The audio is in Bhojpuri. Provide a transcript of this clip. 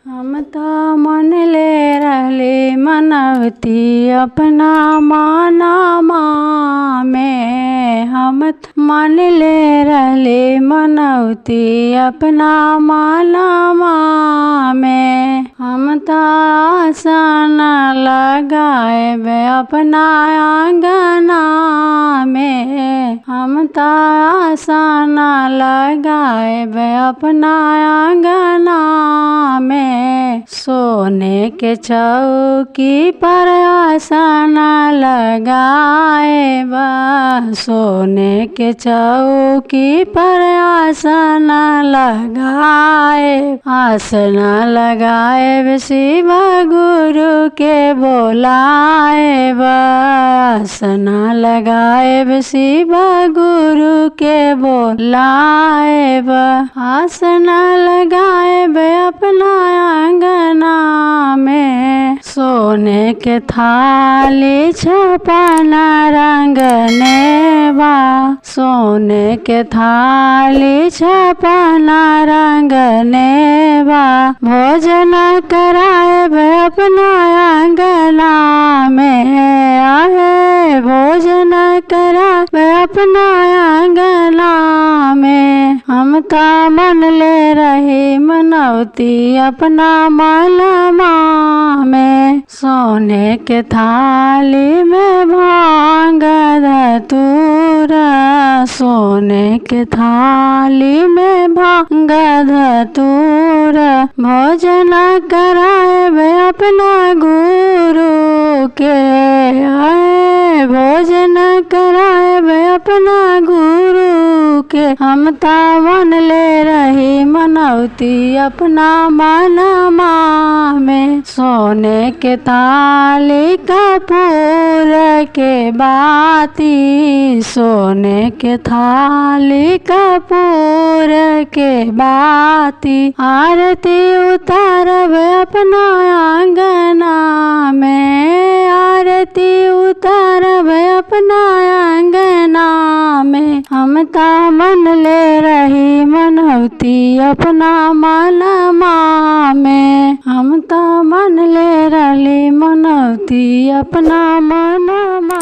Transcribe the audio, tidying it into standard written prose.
हम तो मन ले रहली मनवती अपना मानमा में। हम मन ले रहली मनवती अपना मानमा में। हम तो आसन लगाएब अपना आंगना में। हम तो आसन लगाएब अपना आंगना में। सोने के चौकी पर आसन लगाएब। सोने के चौकी पर आसन लगाएब। आसन लगाएब शिव गुरु के बोलाएब। आसन लगाएब शिव गुरु के बोलाएब। आसन लगाएब अपना आंगना में। सोने के थाली छपन रंगने बा। सोने के थाली छपन रंगने बा। भोजन कराएब अपना आंगना में। आहे भोजन कराएब अपना आंगना में। हम तो मन ले रही मनवती अपना मानमा में। सोने के थाली में भांग धतूरा। सोने के थाली में भांग धतूरा। भोजन कराएब अपना गुरु के। भोजन कराएब अपना गुरु के। हम तो मन ले रही मनवती अपना मानमा में। सोने के थाली कपूर के बाती। सोने के थाली कपूर के बाती। आरती उतारब अपना आंगना में। आरती उतारब अपना आंगना में। हम तो मन ले रही मनवती अपना मानमा में। हम तो मन ले रही मनवती अपना मानमा।